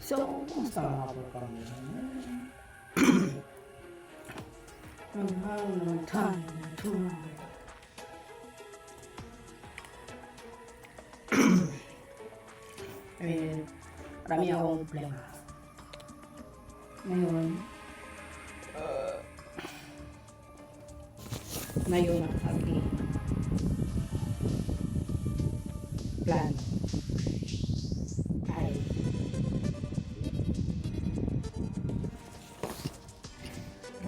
So, kumusta mga po kami? Ang hanggang time na tunay. Marami akong problema. Ngayon ang aking plan ay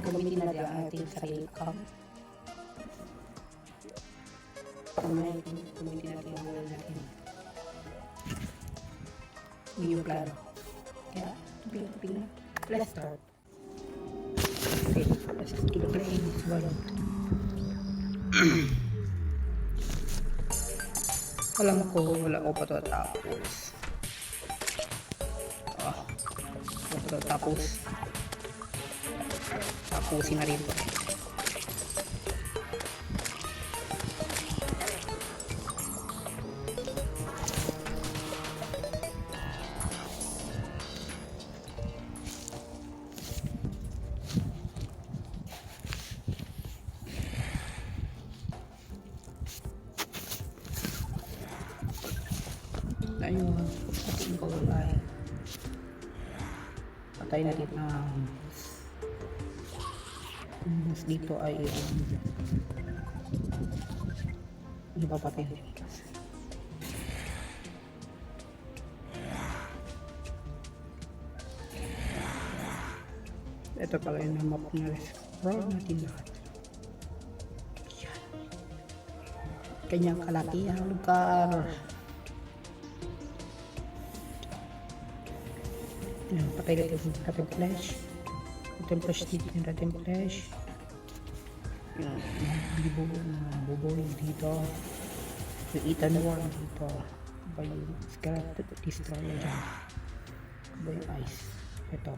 gamitin natin ang ating sarili account. Gamitin natin ang wala natin. Yung plano. Kaya, tupin na. Let's start. Okay, let's do the playing. Alam ko, wala ko pa ito tapos. Wala pa ito tapos. Tapusin na rin ito. Ayun, patiin ko ay patay na dito ng dito ay ano ba patay na dito? Ito pala yung map na explore natin lahat. Kanyang kalaki ang lugar. Yan, patay natin yung ating flash. Ating flash dito yung ating flash. Yung buboy dito. Yung Ethan Worm dito. Ba yung skeleton destroyer dyan. Ba yung ice. Ito.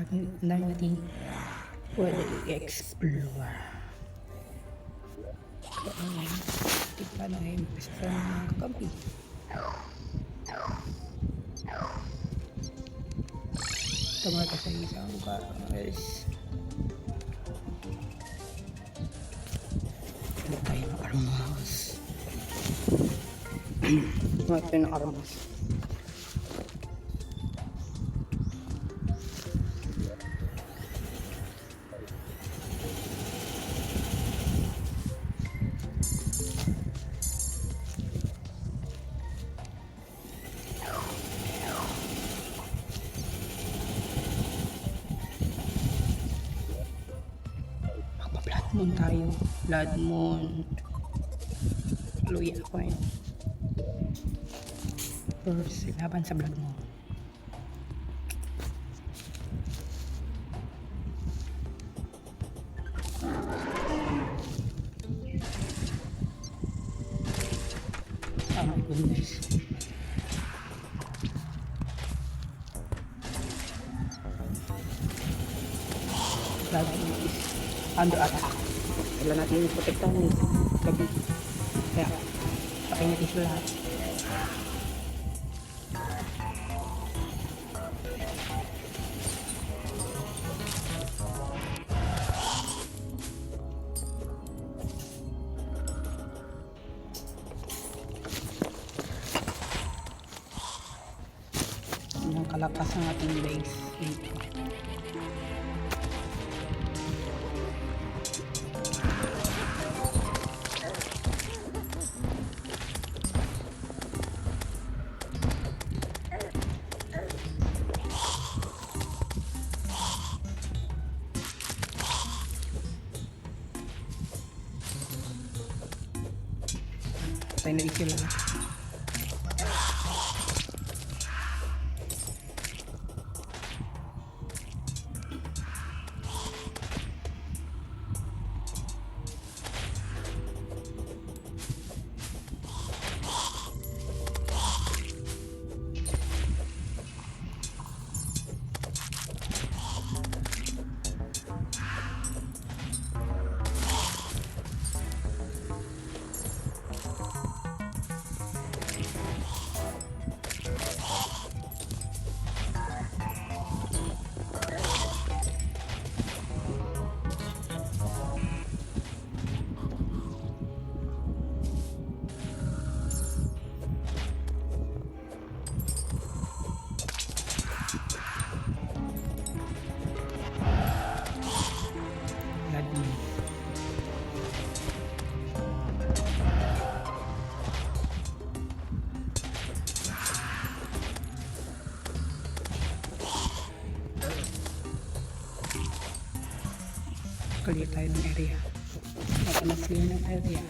Dahil natin pwede i-explore. Tigpa na ngayon. Pesta na mga kakampi. Tumata sa isang lugar guys. Ano tayo ng armas? Ano tayo ng armas? Moon tayo, blood moon, luya coin. First, laban sa blood moon. Oh my goodness. Blood moon is under attack. Kailan natin yung protektahan ng gabi. Kaya, pakai natin sila lahat. Yung kalakas ng ating base dito. Patay na rin sila. Clear tayo ng area. At na-clear ng area.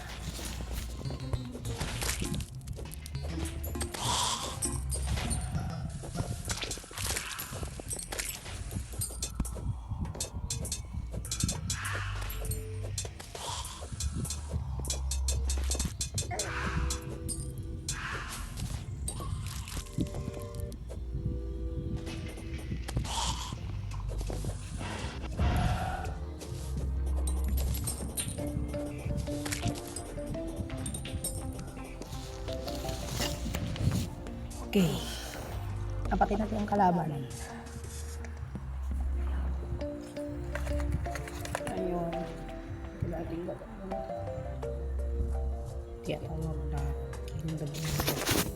Okay. Tapatin natin ang kalaban. Ayun. Wala ating tiyatawag na yung gabi.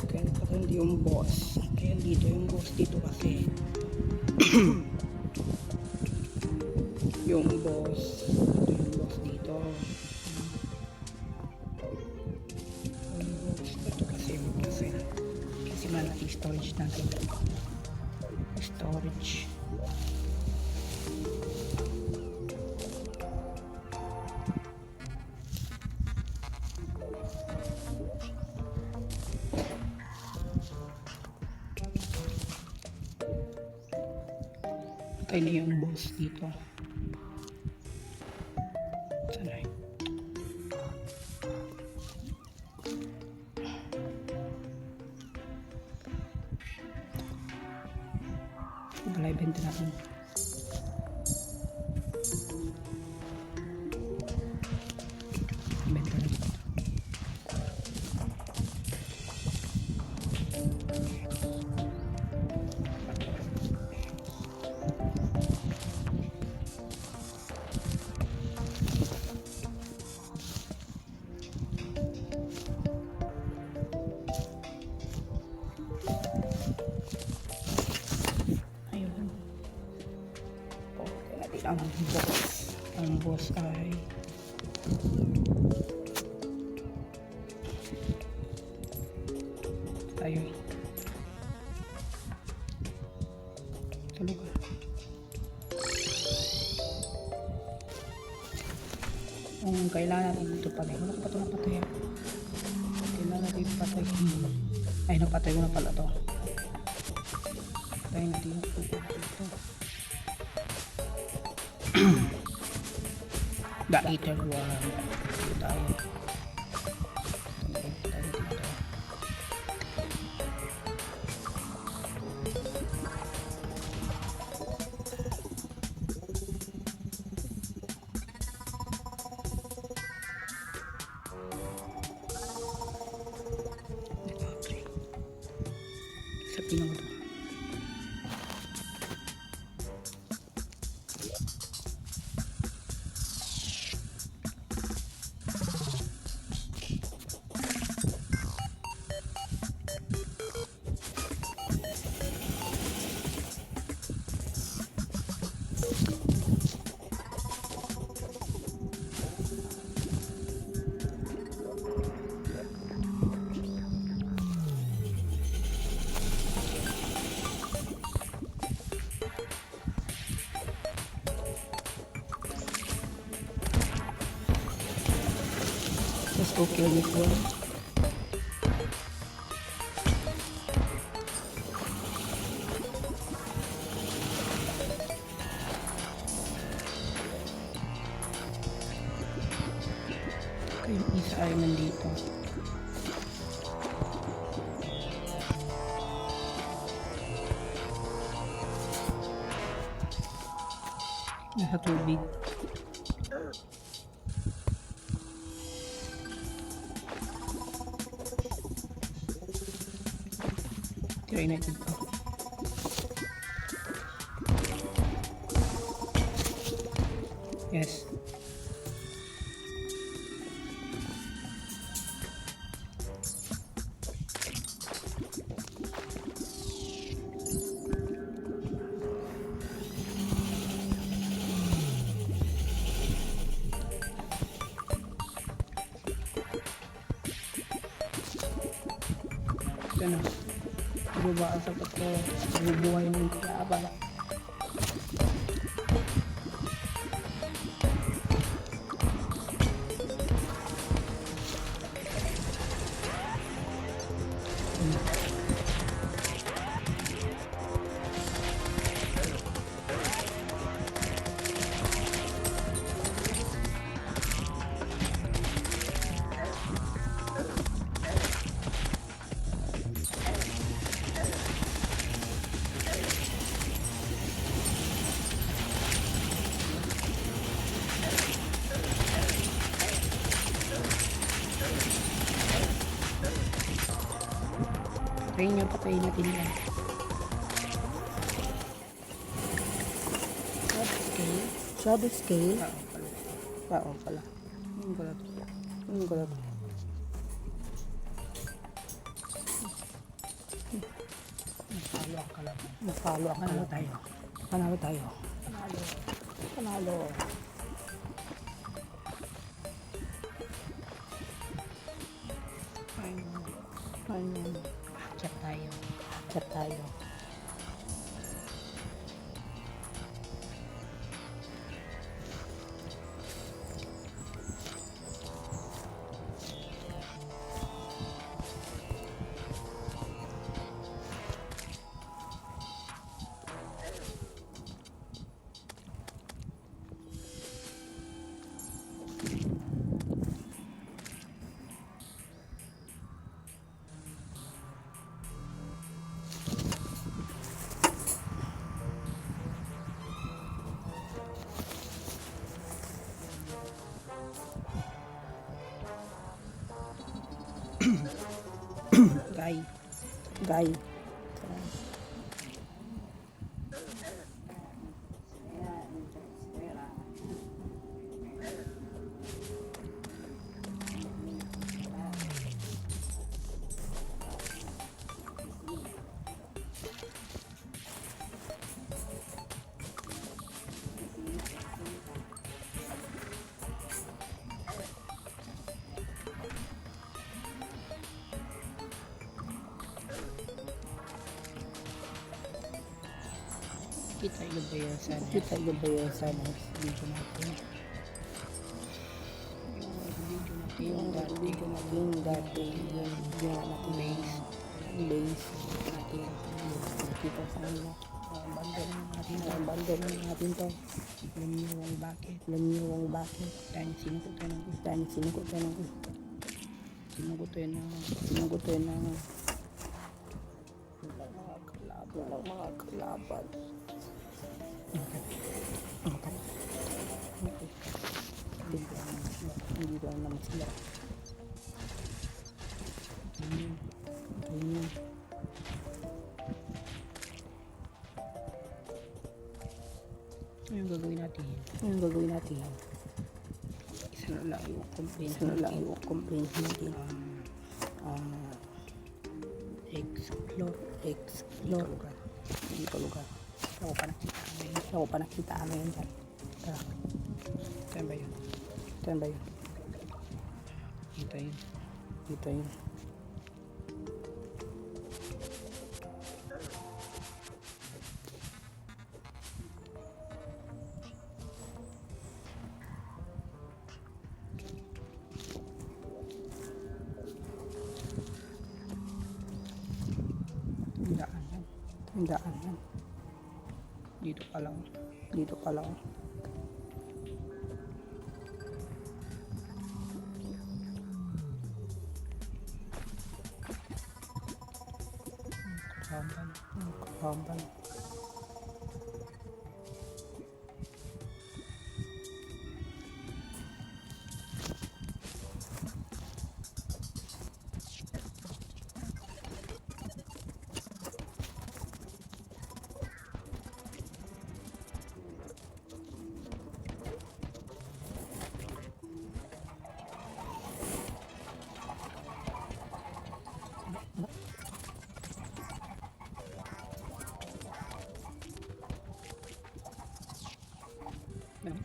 Kaya napatindi yung boss. Kaya dito yung boss dito kasi. yung boss. Ito yung boss dito. Yung boss. Ito kasi yung boss eh. Malaki storage natin. Storage. Patay na yung boss dito. Sana yun. Balay benta natin. Benta natin. Ang boss ay tayo talaga kung kailangan natin ito patay wala ko pa ito napatay kailangan natin ito patay ay napatay ko na pala ito patay natin ito The Eater One. Tayo. Sa pinang ito. Let's go kill this one. Okay, yung isa ay nandito. Nasa tubig. Try natin ito. Yes. Ito na. Bubaan sa pato. Bubuhay ng kalaban. Patayin nyo, patayin natin yan. Shadow scale? Oo pala. Yung pala to. Yung pala to. Nagpalo ang kalaban. Tayo. Panalo tayo. Panalo. Ayun. Chat tayo. Chat tayo. Guy. Kita yung bayasan. Kita yung bayasan ng video natin. Yung dati yung natin base natin. Kita sa kanila. Abandon natin to. Alam niyo ang bakit. Dahil sinukot tayo ng gusto. Sinugot tayo ng mga kalaban. Hindi lang naman sila. Ganyan. Ano gagawin natin? Isa na lang yung complaint natin. Explore dito lugar. Ako pa nakita ngayon dyan. Tara. Saan ba yun? Dito yun. Daan yan. Dito pa lang. Kalaban.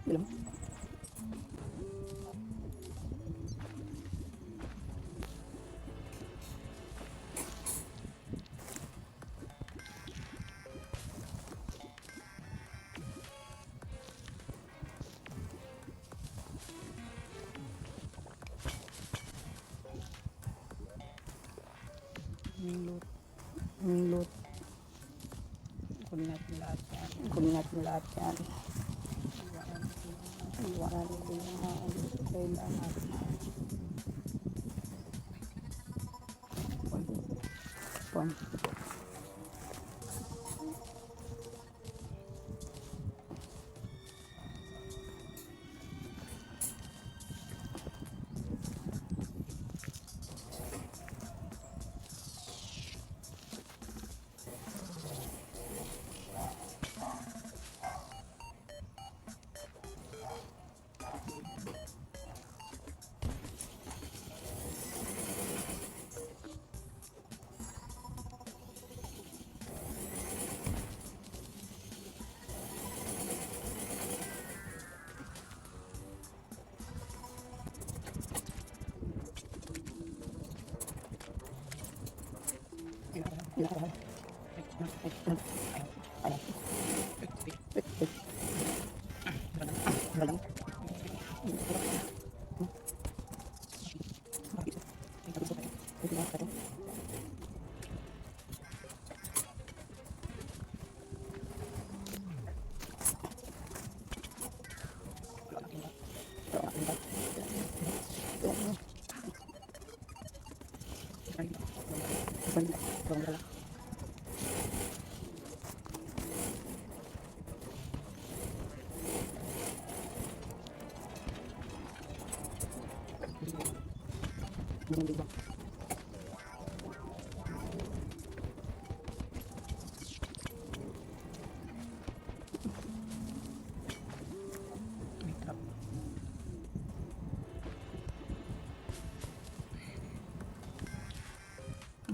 Belum. Yung loot. Kunin natin lahat yan. Iwanan ko yung kailangan. Pon.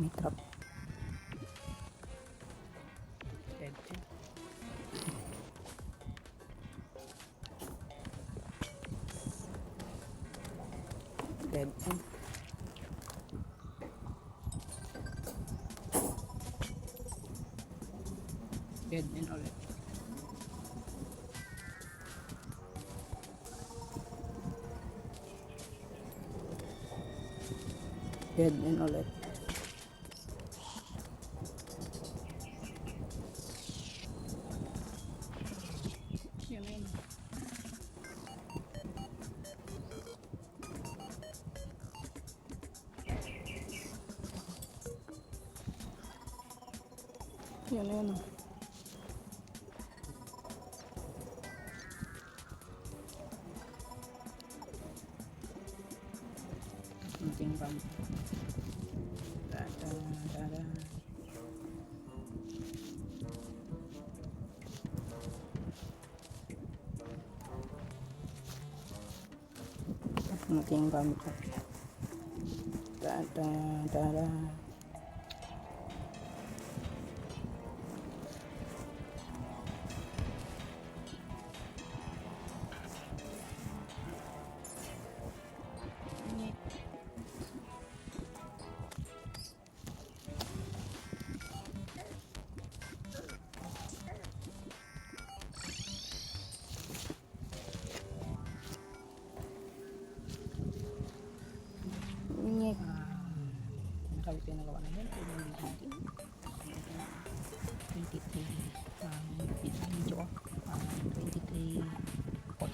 May trap. Dead end. Dead end. Dead end ulit. Dead end ulit. Yan na yun. Kunting bang. Dada. Kunting bang. Dada. Nakawit yung nagawa na yun. 23 video ko. 23 44.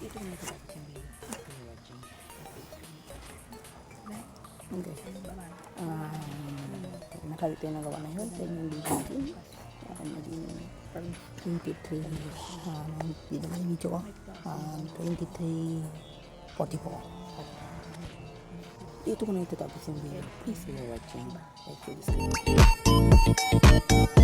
Dito na ito tapos yung video. Watching. Okay. Nakawit yung nagawa na yun. Then yung video ko. From 23 dito na yung video ko. 23 44. Dito ko na ito tapos yung video. Please, you're watching. Thank you.